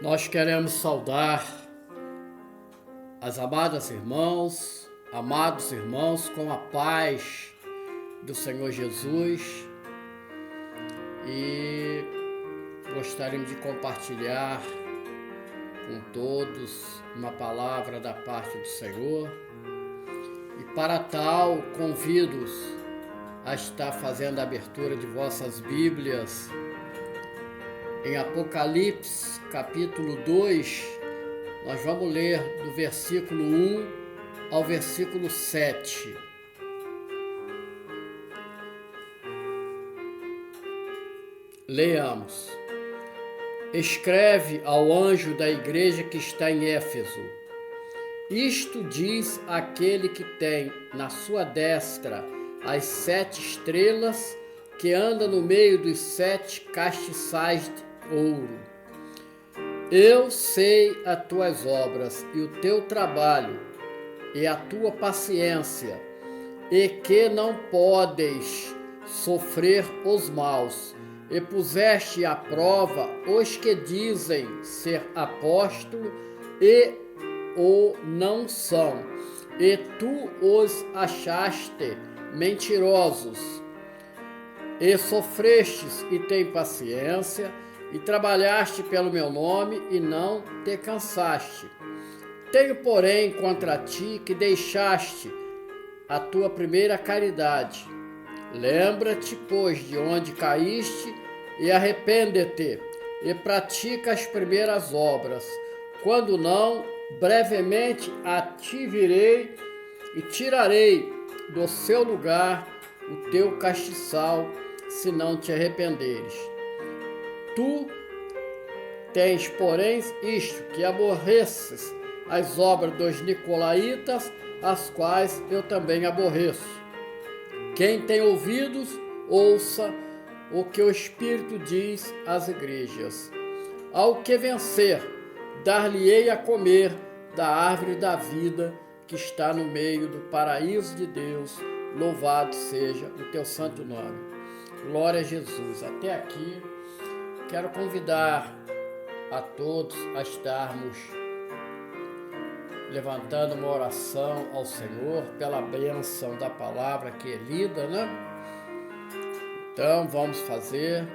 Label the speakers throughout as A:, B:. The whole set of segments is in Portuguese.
A: Nós queremos saudar as amados irmãos, com a paz do Senhor Jesus, e gostaríamos de compartilhar com todos uma palavra da parte do Senhor. E para tal, convido-os a estar fazendo a abertura de vossas Bíblias em Apocalipse, capítulo 2, nós vamos ler do versículo 1 ao versículo 7. Leamos. Escreve ao anjo da igreja que está em Éfeso: isto diz aquele que tem na sua destra as 7 estrelas, que anda no meio dos 7 castiçais de ouro. Eu sei as tuas obras e o teu trabalho e a tua paciência, e que não podes sofrer os maus, e puseste à prova os que dizem ser apóstolo e o não são, e tu os achaste mentirosos. E sofrestes e tem paciência, e trabalhaste pelo meu nome e não te cansaste. Tenho, porém, contra ti que deixaste a tua primeira caridade. Lembra-te, pois, de onde caíste, e arrepende-te, e pratica as primeiras obras. Quando não, brevemente a ti virei e tirarei do seu lugar o teu castiçal, se não te arrependeres. Tu tens, porém, isto, que aborreces as obras dos nicolaítas, as quais eu também aborreço. Quem tem ouvidos, ouça o que o Espírito diz às igrejas. Ao que vencer, dar-lhe-ei a comer da árvore da vida que está no meio do paraíso de Deus. Louvado seja o teu santo nome. Glória a Jesus. Até aqui, quero convidar a todos a estarmos levantando uma oração ao Senhor pela bênção da palavra que é lida, né? Então, vamos fazer.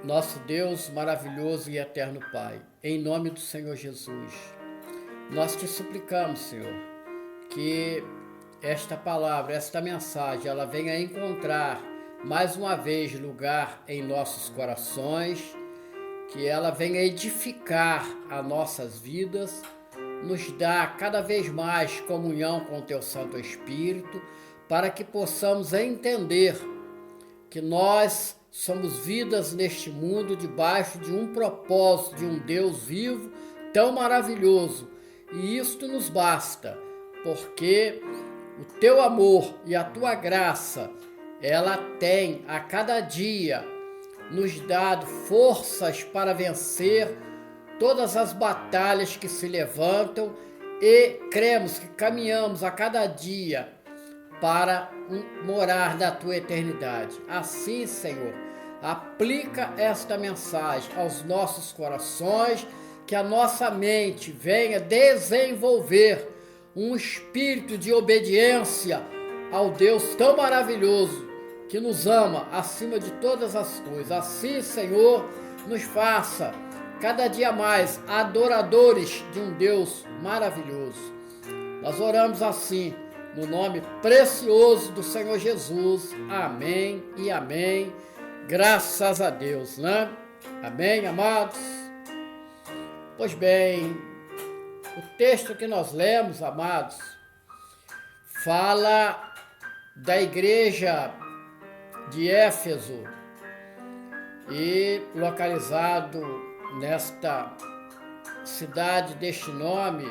A: Nosso Deus maravilhoso e eterno Pai, em nome do Senhor Jesus, nós te suplicamos, Senhor, que esta palavra, esta mensagem, ela venha encontrar mais uma vez lugar em nossos corações, que ela venha edificar as nossas vidas, nos dar cada vez mais comunhão com o teu Santo Espírito, para que possamos entender que nós somos vidas neste mundo debaixo de um propósito, de um Deus vivo, tão maravilhoso. E isto nos basta, porque o teu amor e a tua graça, ela tem a cada dia nos dado forças para vencer todas as batalhas que se levantam, e cremos que caminhamos a cada dia para morar na tua eternidade. Assim, Senhor, aplica esta mensagem aos nossos corações, que a nossa mente venha desenvolver um espírito de obediência ao Deus tão maravilhoso, que nos ama acima de todas as coisas. Assim, Senhor, nos faça cada dia mais adoradores de um Deus maravilhoso. Nós oramos assim, no nome precioso do Senhor Jesus. Amém e amém. Graças a Deus, né? Amém, amados? Pois bem, o texto que nós lemos, amados, fala da igreja de Éfeso, e localizado nesta cidade deste nome,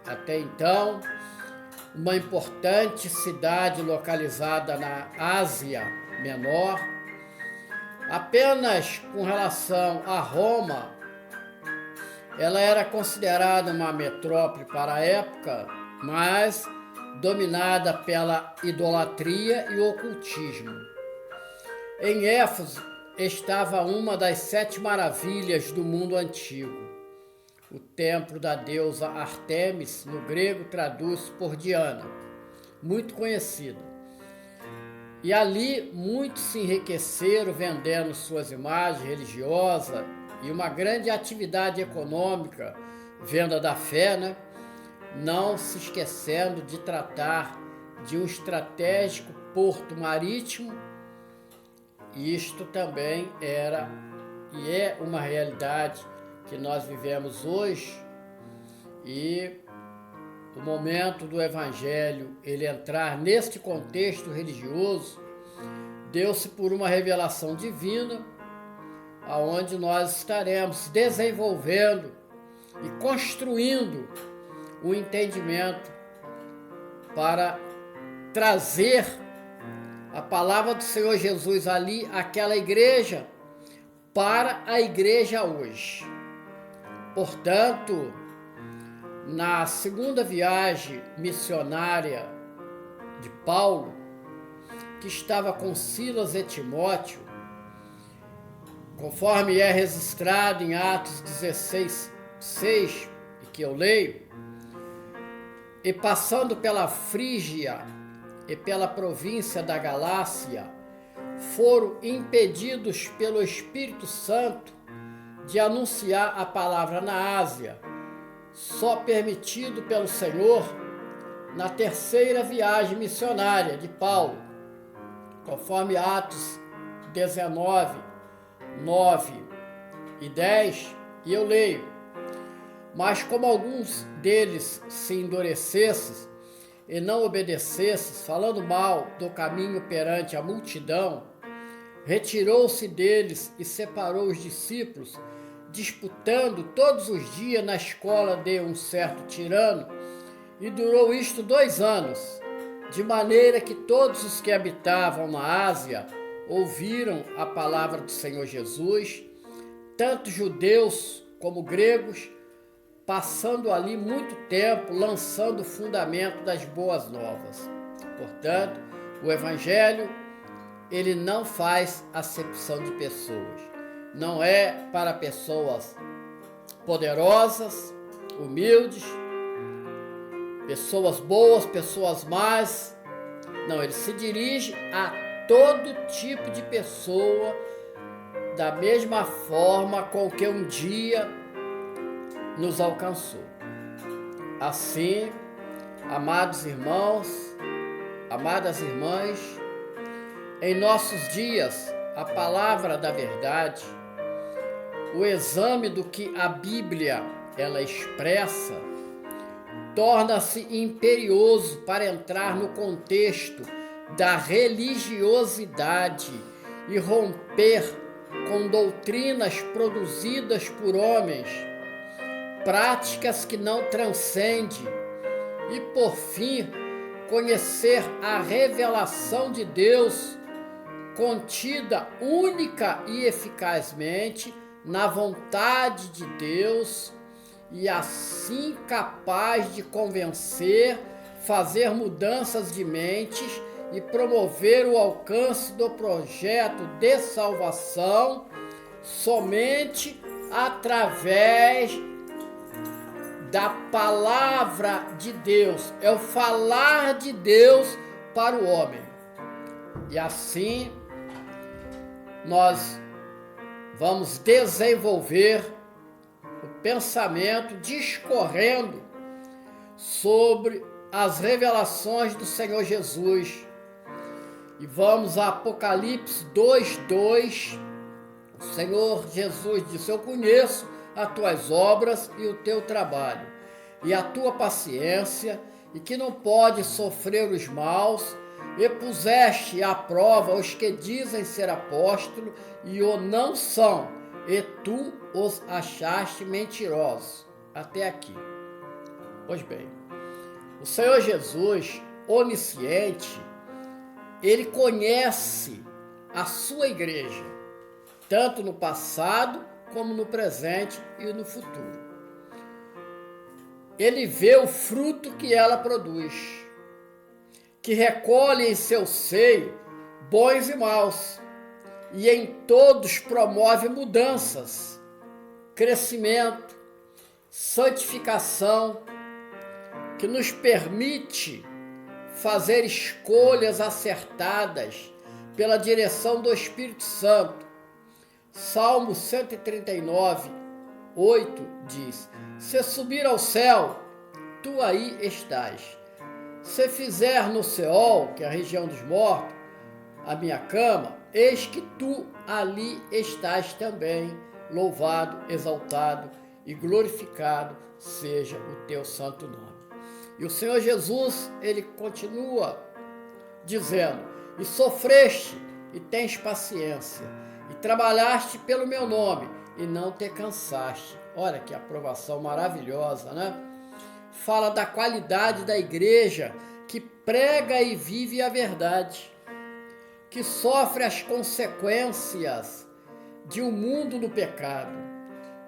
A: até então, uma importante cidade localizada na Ásia Menor. Apenas com relação a Roma, ela era considerada uma metrópole para a época, mas dominada pela idolatria e ocultismo. Em Éfeso, estava uma das 7 maravilhas do mundo antigo, o templo da deusa Ártemis, no grego traduz por Diana, muito conhecida. E ali muitos se enriqueceram vendendo suas imagens religiosas e uma grande atividade econômica, venda da fé, né? Não se esquecendo de tratar de um estratégico porto marítimo. Isto também era e é uma realidade que nós vivemos hoje, e o momento do Evangelho ele entrar neste contexto religioso deu-se por uma revelação divina, aonde nós estaremos desenvolvendo e construindo o entendimento para trazer a palavra do Senhor Jesus ali, aquela igreja, para a igreja hoje. Portanto, na segunda viagem missionária de Paulo, que estava com Silas e Timóteo, conforme é registrado em Atos 16:6, e que eu leio, e passando pela Frígia e pela província da Galácia, foram impedidos pelo Espírito Santo de anunciar a palavra na Ásia, só permitido pelo Senhor na terceira viagem missionária de Paulo, conforme Atos 19:9 e 10, e eu leio: mas como alguns deles se endurecessem e não obedecessem, falando mal do caminho perante a multidão, retirou-se deles e separou os discípulos, disputando todos os dias na escola de um certo tirano, e durou isto 2 anos, de maneira que todos os que habitavam na Ásia ouviram a palavra do Senhor Jesus, tanto judeus como gregos, passando ali muito tempo lançando o fundamento das boas novas. Portanto, o Evangelho ele não faz acepção de pessoas. Não é para pessoas poderosas, humildes, pessoas boas, pessoas más. Não, ele se dirige a todo tipo de pessoa, da mesma forma com que um dia nos alcançou. Assim, amados irmãos, amadas irmãs, em nossos dias, a palavra da verdade, o exame do que a Bíblia ela expressa, torna-se imperioso para entrar no contexto da religiosidade e romper com doutrinas produzidas por homens, práticas que não transcendem, e, por fim, conhecer a revelação de Deus contida única e eficazmente na vontade de Deus, e assim capaz de convencer, fazer mudanças de mentes e promover o alcance do projeto de salvação somente através da palavra de Deus. É o falar de Deus para o homem. E assim nós vamos desenvolver o pensamento discorrendo sobre as revelações do Senhor Jesus. E vamos a Apocalipse 2:2. O Senhor Jesus disse: eu conheço as tuas obras e o teu trabalho, e a tua paciência, e que não podes sofrer os maus, e puseste à prova os que dizem ser apóstolos e o não são, e tu os achaste mentirosos. Até aqui. Pois bem, o Senhor Jesus, onisciente, ele conhece a sua igreja, tanto no passado como no presente e no futuro. Ele vê o fruto que ela produz, que recolhe em seu seio bons e maus, e em todos promove mudanças, crescimento, santificação, que nos permite fazer escolhas acertadas pela direção do Espírito Santo. Salmo 139, 8 diz: se subir ao céu, tu aí estás. Se fizer no Seol, que é a região dos mortos, a minha cama, eis que tu ali estás também. Louvado, exaltado e glorificado seja o teu santo nome. E o Senhor Jesus, ele continua dizendo: e sofreste e tens paciência, e trabalhaste pelo meu nome e não te cansaste. Olha que aprovação maravilhosa, né? Fala da qualidade da igreja que prega e vive a verdade, que sofre as consequências de um mundo no pecado,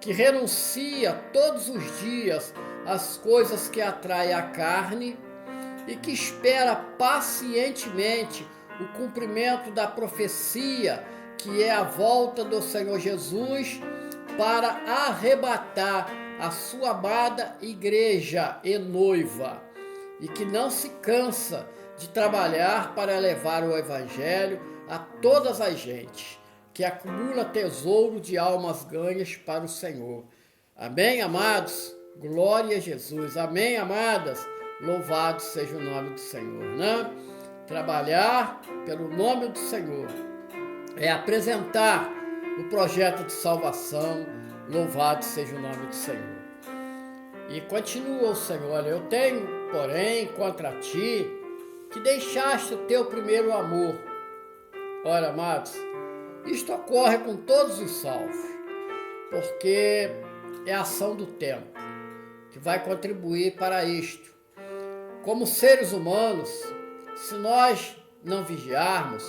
A: que renuncia todos os dias às coisas que atraem a carne e que espera pacientemente o cumprimento da profecia, que é a volta do Senhor Jesus para arrebatar a sua amada igreja e noiva, e que não se cansa de trabalhar para levar o evangelho a todas as gentes, que acumula tesouro de almas ganhas para o Senhor. Amém, amados? Glória a Jesus. Amém, amadas? Louvado seja o nome do Senhor, né? Trabalhar pelo nome do Senhor é apresentar o projeto de salvação. Louvado seja o nome do Senhor. E continua o Senhor: olha, eu tenho, porém, contra ti, que deixaste o teu primeiro amor. Ora, amados, isto ocorre com todos os salvos, porque é a ação do tempo que vai contribuir para isto. Como seres humanos, se nós não vigiarmos,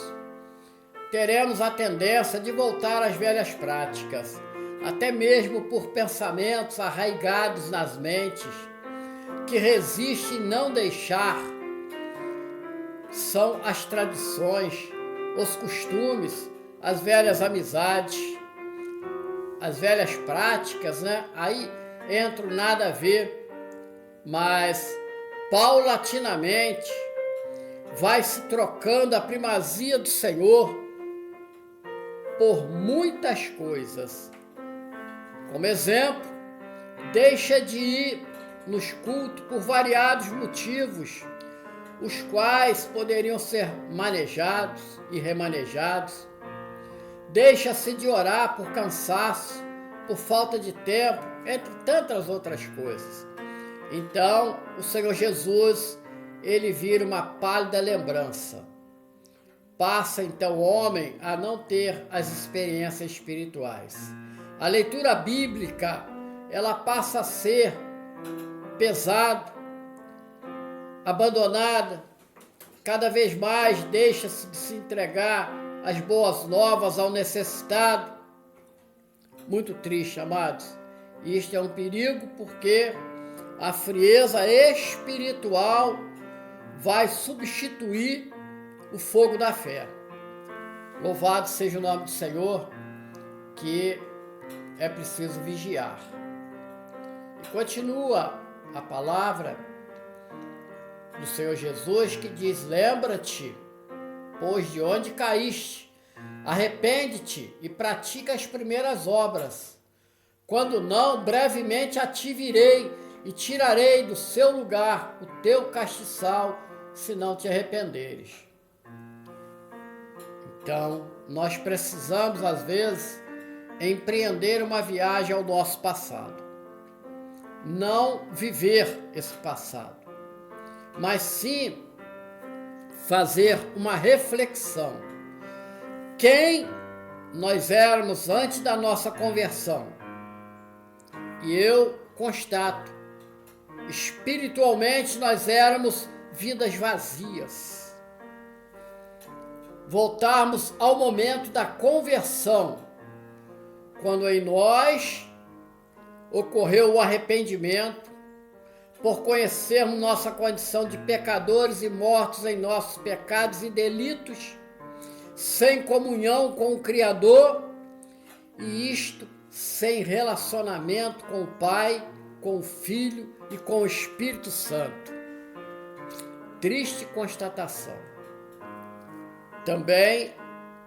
A: teremos a tendência de voltar às velhas práticas, até mesmo por pensamentos arraigados nas mentes, que resistem em não deixar. São as tradições, os costumes, as velhas amizades, as velhas práticas, né? Aí entra o nada a ver, mas paulatinamente vai se trocando a primazia do Senhor por muitas coisas. Como exemplo, deixa de ir nos cultos por variados motivos, os quais poderiam ser manejados e remanejados. Deixa-se de orar por cansaço, por falta de tempo, entre tantas outras coisas. Então, o Senhor Jesus, ele vira uma pálida lembrança. Passa, então, o homem a não ter as experiências espirituais. A leitura bíblica, ela passa a ser pesada, abandonada, cada vez mais deixa-se de se entregar as boas novas ao necessitado. Muito triste, amados. Isto é um perigo, porque a frieza espiritual vai substituir o fogo da fé. Louvado seja o nome do Senhor, que é preciso vigiar. E continua a palavra do Senhor Jesus, que diz: lembra-te, pois, de onde caíste, arrepende-te e pratica as primeiras obras. Quando não, brevemente a ti virei e tirarei do seu lugar o teu castiçal, se não te arrependeres. Então, nós precisamos, às vezes, empreender uma viagem ao nosso passado. Não viver esse passado, mas sim fazer uma reflexão. Quem nós éramos antes da nossa conversão? E eu constato, espiritualmente nós éramos vidas vazias. Voltarmos ao momento da conversão, quando em nós ocorreu o arrependimento, por conhecermos nossa condição de pecadores e mortos em nossos pecados e delitos, sem comunhão com o Criador, e isto sem relacionamento com o Pai, com o Filho e com o Espírito Santo. Triste constatação. Também,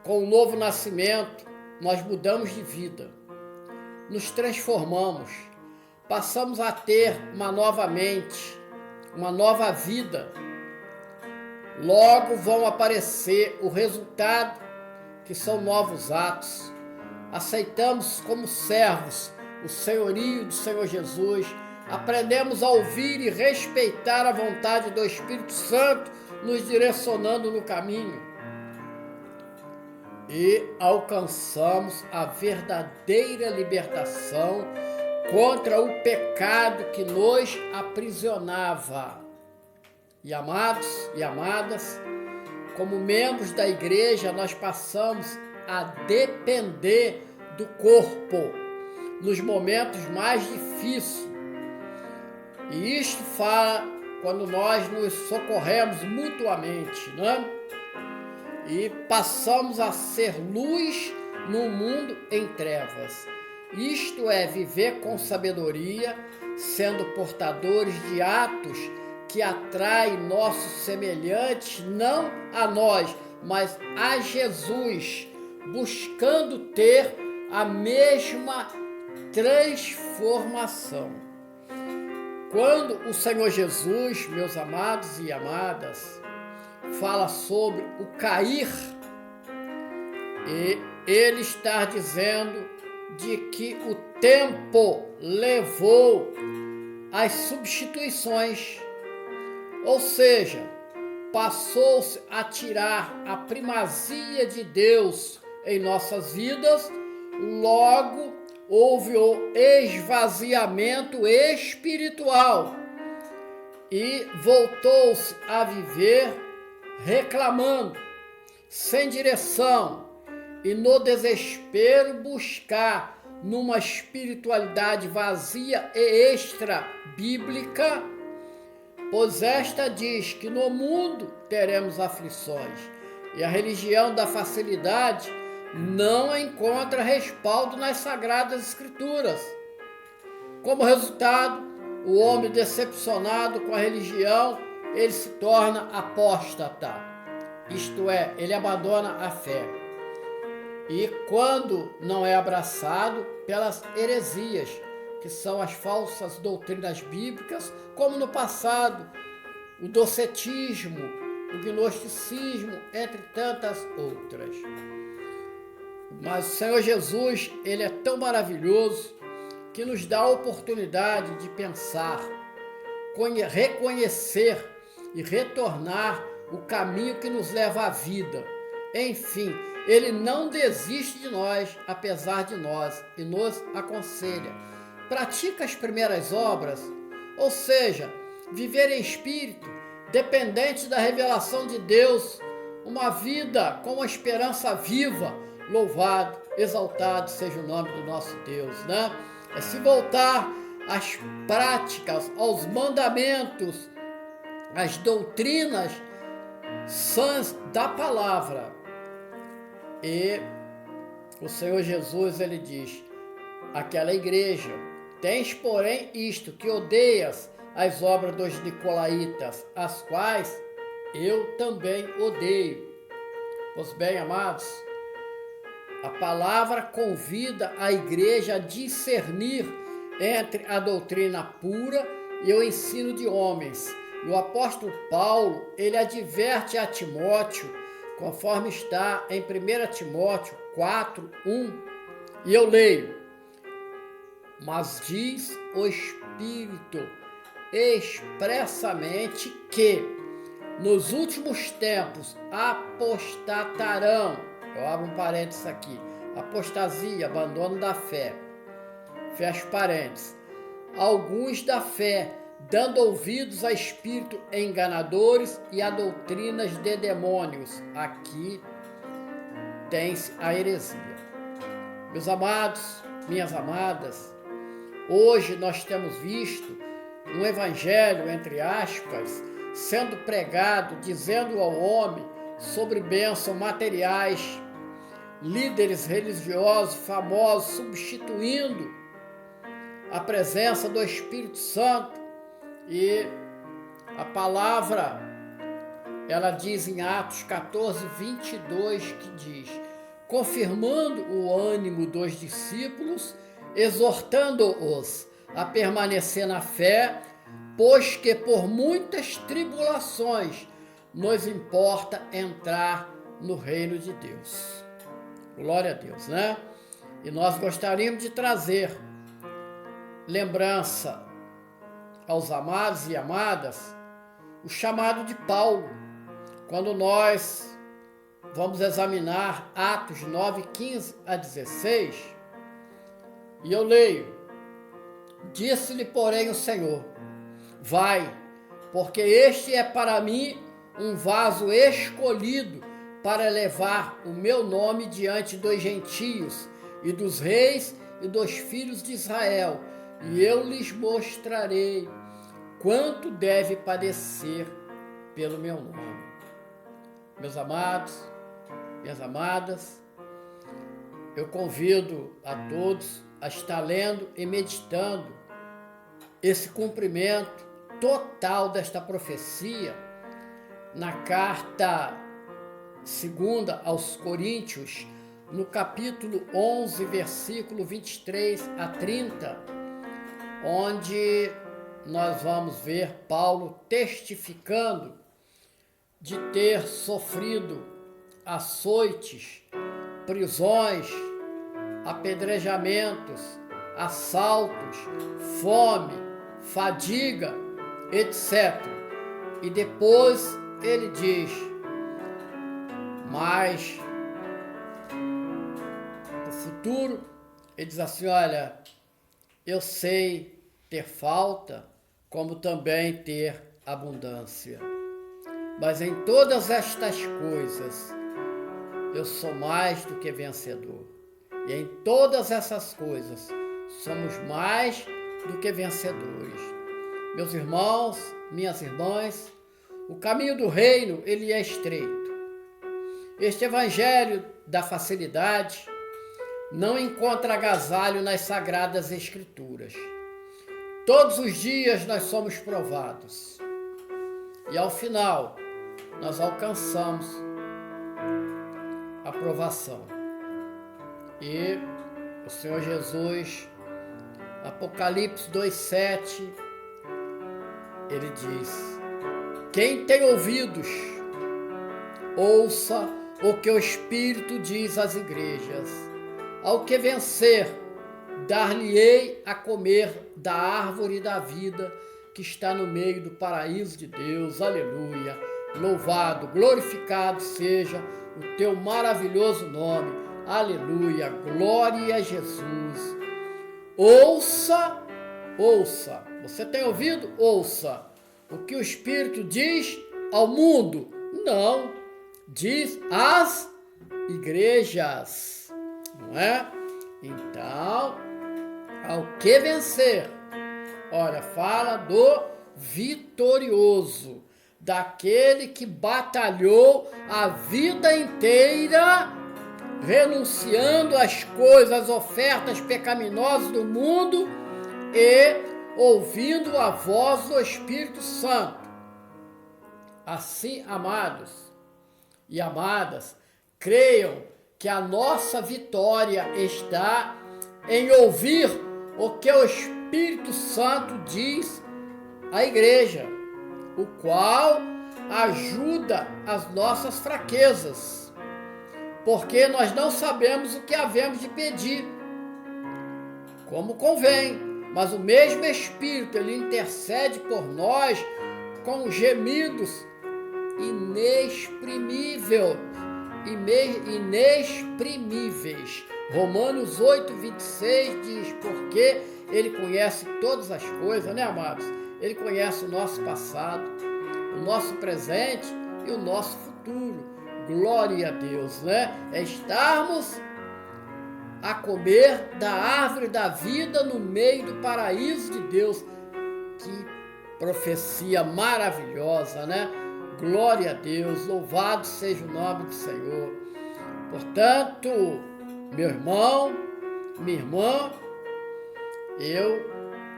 A: com o novo nascimento, nós mudamos de vida, nos transformamos, passamos a ter uma nova mente, uma nova vida. Logo vão aparecer o resultado, que são novos atos. Aceitamos como servos o senhorio do Senhor Jesus, aprendemos a ouvir e respeitar a vontade do Espírito Santo, nos direcionando no caminho. E alcançamos a verdadeira libertação contra o pecado que nos aprisionava. E amados e amadas, como membros da igreja, nós passamos a depender do corpo nos momentos mais difíceis. E isto fala quando nós nos socorremos mutuamente, né? E passamos a ser luz num mundo em trevas. Isto é, viver com sabedoria, sendo portadores de atos que atraem nossos semelhantes, não a nós, mas a Jesus, buscando ter a mesma transformação. Quando o Senhor Jesus, meus amados e amadas, fala sobre o cair, e ele está dizendo de que o tempo levou as substituições, ou seja, passou-se a tirar a primazia de Deus em nossas vidas, logo houve o esvaziamento espiritual e voltou-se a viver reclamando, sem direção, e no desespero buscar numa espiritualidade vazia e extra-bíblica, pois esta diz que no mundo teremos aflições, e a religião da facilidade não encontra respaldo nas Sagradas Escrituras. Como resultado, o homem decepcionado com a religião, ele se torna apóstata, isto é, ele abandona a fé. E quando não é abraçado pelas heresias, que são as falsas doutrinas bíblicas, como no passado, o docetismo, o gnosticismo, entre tantas outras. Mas o Senhor Jesus, ele é tão maravilhoso que nos dá a oportunidade de pensar, reconhecer e retornar o caminho que nos leva à vida. Enfim, ele não desiste de nós, apesar de nós, e nos aconselha. Pratica as primeiras obras, ou seja, viver em espírito, dependente da revelação de Deus, uma vida com uma esperança viva. Louvado, exaltado seja o nome do nosso Deus, né? É se voltar às práticas, aos mandamentos, às doutrinas sãs da palavra. E o Senhor Jesus, ele diz, aquela igreja, tens porém isto, que odeias as obras dos nicolaítas, as quais eu também odeio. Pois bem, amados, a palavra convida a igreja a discernir entre a doutrina pura e o ensino de homens. E o apóstolo Paulo, ele adverte a Timóteo, conforme está em 1 Timóteo 4, 1, e eu leio: mas diz o Espírito expressamente que nos últimos tempos apostatarão. Eu abro um parênteses aqui. Apostasia, abandono da fé. Fecho parênteses. Alguns da fé, dando ouvidos a espíritos enganadores e a doutrinas de demônios. Aqui tem-se a heresia. Meus amados, minhas amadas, hoje nós temos visto um evangelho, entre aspas, sendo pregado, dizendo ao homem sobre bênçãos materiais, líderes religiosos famosos substituindo a presença do Espírito Santo. E a palavra, ela diz em Atos 14, 22, que diz: confirmando o ânimo dos discípulos, exortando-os a permanecer na fé, pois que por muitas tribulações nos importa entrar no reino de Deus. Glória a Deus, né? E nós gostaríamos de trazer lembrança aos amados e amadas o chamado de Paulo, quando nós vamos examinar Atos 9, 15 a 16, e eu leio: disse-lhe, porém, o Senhor: vai, porque este é para mim um vaso escolhido para levar o meu nome diante dos gentios e dos reis e dos filhos de Israel, e eu lhes mostrarei quanto deve padecer pelo meu nome. Meus amados, minhas amadas, eu convido a todos a estar lendo e meditando esse cumprimento total desta profecia na carta 2 aos Coríntios, no capítulo 11, versículo 23 a 30, onde nós vamos ver Paulo testificando de ter sofrido açoites, prisões, apedrejamentos, assaltos, fome, fadiga, etc. E depois ele diz: mas no futuro, ele diz assim: olha, eu sei ter falta, como também ter abundância. Mas em todas estas coisas, eu sou mais do que vencedor. E em todas essas coisas, somos mais do que vencedores. Meus irmãos, minhas irmãs, o caminho do reino, ele é estreito. Este evangelho da facilidade não encontra agasalho nas sagradas escrituras. Todos os dias nós somos provados. E ao final, nós alcançamos a aprovação. E o Senhor Jesus, Apocalipse 2,7, ele diz: quem tem ouvidos, ouça o que o Espírito diz às igrejas. Ao que vencer, dar-lhe-ei a comer da árvore da vida que está no meio do paraíso de Deus. Aleluia! Louvado, glorificado seja o teu maravilhoso nome. Aleluia! Glória a Jesus. Ouça, ouça. Você tem ouvido? Ouça. O que o Espírito diz ao mundo? Não. Diz às igrejas. Não é? Então, ao que vencer? Ora, fala do vitorioso, daquele que batalhou a vida inteira, renunciando às coisas, às ofertas pecaminosas do mundo e ouvindo a voz do Espírito Santo. Assim, amados e amadas, creiam que a nossa vitória está em ouvir o que o Espírito Santo diz à igreja, o qual ajuda as nossas fraquezas, porque nós não sabemos o que havemos de pedir, como convém, mas o mesmo Espírito, ele intercede por nós com gemidos inexprimíveis. Romanos 8, 26 diz: porque ele conhece todas as coisas, né, amados? Ele conhece o nosso passado, o nosso presente e o nosso futuro. Glória a Deus, né? É estarmos a comer da árvore da vida no meio do paraíso de Deus. Que profecia maravilhosa, né? Glória a Deus, louvado seja o nome do Senhor. Portanto, meu irmão, minha irmã, eu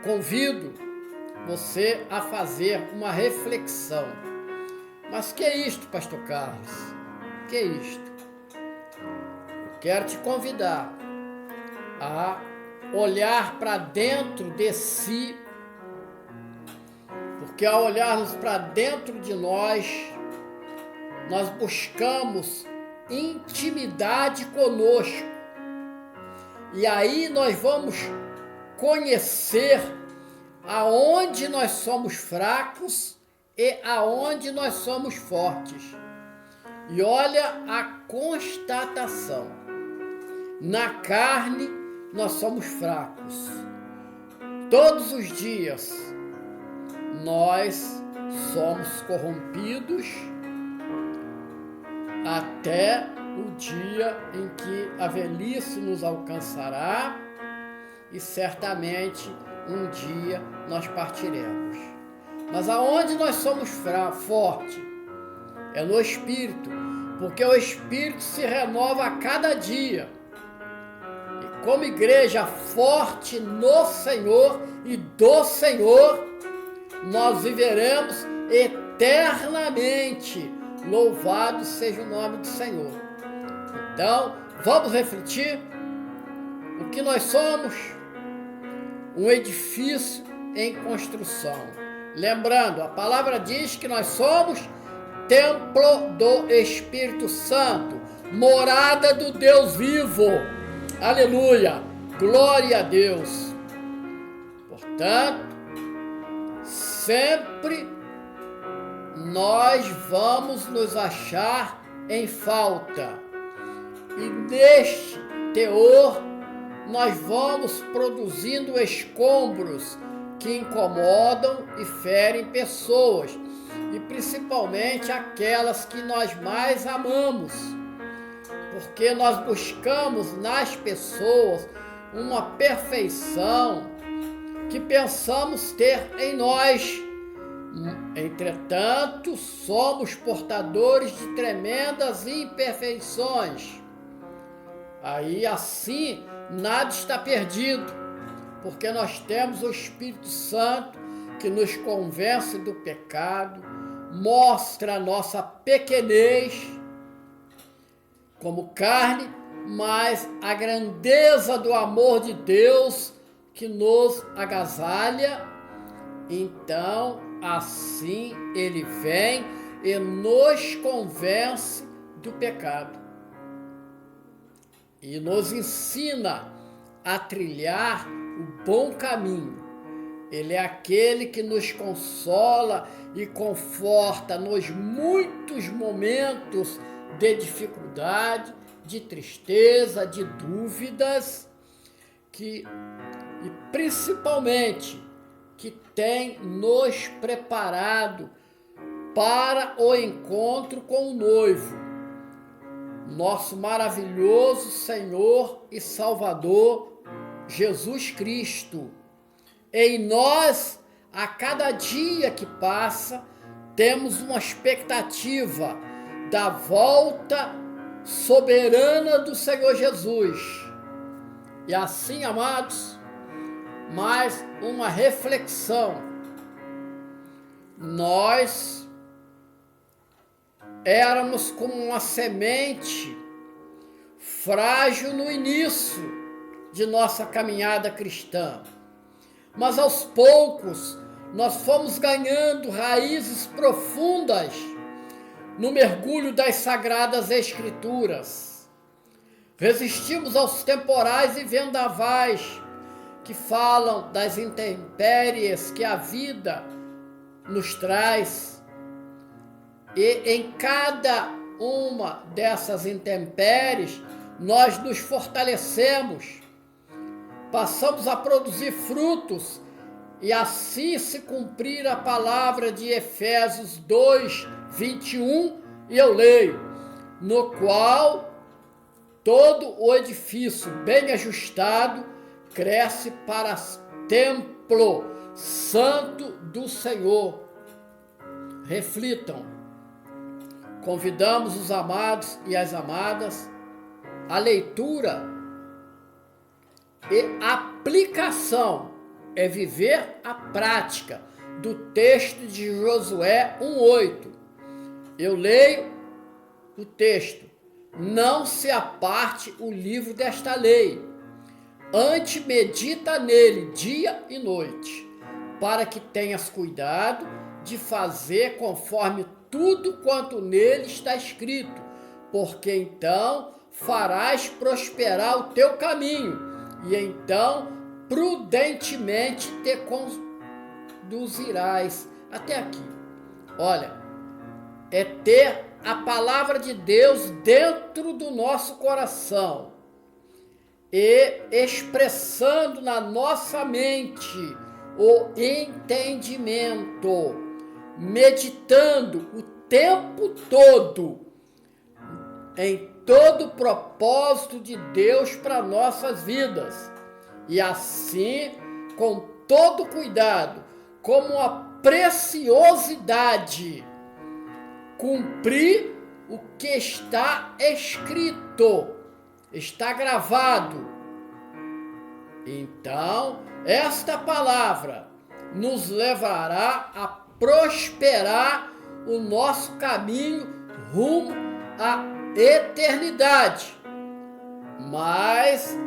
A: convido você a fazer uma reflexão. Mas que é isto, pastor Carlos? Que é isto? Eu quero te convidar a olhar para dentro de si, porque ao olharmos para dentro de nós buscamos intimidade conosco. E aí nós vamos conhecer aonde nós somos fracos e aonde nós somos fortes. E olha a constatação. Na carne nós somos fracos. Todos os dias nós somos corrompidos até o dia em que a velhice nos alcançará e certamente um dia nós partiremos. Mas aonde nós somos fortes? É no Espírito, porque o Espírito se renova a cada dia. E como igreja forte no Senhor e do Senhor, nós viveremos eternamente. Louvado seja o nome do Senhor. Então, vamos refletir o que nós somos. Um edifício em construção. Lembrando, a palavra diz que nós somos templo do Espírito Santo, morada do Deus vivo. Aleluia! Glória a Deus! Portanto, sempre nós vamos nos achar em falta. E neste teor, nós vamos produzindo escombros que incomodam e ferem pessoas, e principalmente aquelas que nós mais amamos, porque nós buscamos nas pessoas uma perfeição que pensamos ter em nós. Entretanto, somos portadores de tremendas imperfeições. Aí assim, nada está perdido, porque nós temos o Espírito Santo que nos convence do pecado, mostra a nossa pequenez como carne, mas a grandeza do amor de Deus que nos agasalha. Então, assim ele vem e nos convence do pecado e nos ensina a trilhar o bom caminho. Ele é aquele que nos consola e conforta nos muitos momentos de dificuldade, de tristeza, de dúvidas, e principalmente que tem nos preparado para o encontro com o noivo, nosso maravilhoso Senhor e Salvador, Jesus Cristo. Em nós, a cada dia que passa, temos uma expectativa da volta soberana do Senhor Jesus. E assim, amados, mais uma reflexão. Nós éramos como uma semente frágil no início de nossa caminhada cristã, mas aos poucos nós fomos ganhando raízes profundas no mergulho das Sagradas Escrituras. Resistimos aos temporais e vendavais que falam das intempéries que a vida nos traz. E em cada uma dessas intempéries, nós nos fortalecemos, passamos a produzir frutos, e assim se cumprir a palavra de Efésios 2, 21, e eu leio, no qual todo o edifício bem ajustado cresce para templo santo do Senhor. Reflitam, convidamos os amados e as amadas à leitura e aplicação, é viver a prática do texto de Josué 1:8. Eu leio o texto: não se aparte o livro desta lei, antes medita nele dia e noite, para que tenhas cuidado de fazer conforme tudo quanto nele está escrito, porque então farás prosperar o teu caminho, e então prudentemente te conduzirás. Até aqui. Olha, é ter a palavra de Deus dentro do nosso coração e expressando na nossa mente o entendimento, meditando o tempo todo em todo o propósito de Deus para nossas vidas. E assim, com todo cuidado, como uma preciosidade, cumprir o que está escrito, está gravado. Então, esta palavra nos levará a prosperar o nosso caminho rumo à eternidade. Mas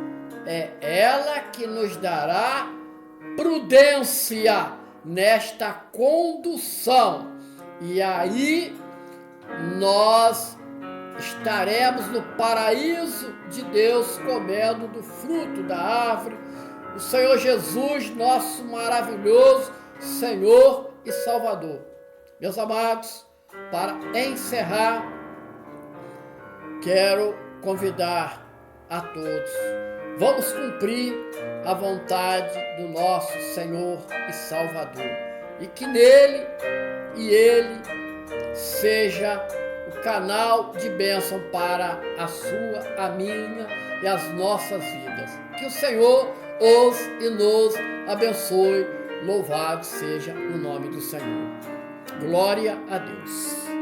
A: é ela que nos dará prudência nesta condução. E aí nós estaremos no paraíso de Deus, comendo do fruto da árvore. O Senhor Jesus, nosso maravilhoso Senhor e Salvador. Meus amados, para encerrar, quero convidar a todos. Vamos cumprir a vontade do nosso Senhor e Salvador. E que nele e ele seja o canal de bênção para a sua, a minha e as nossas vidas. Que o Senhor os e nos abençoe. Louvado seja o nome do Senhor. Glória a Deus.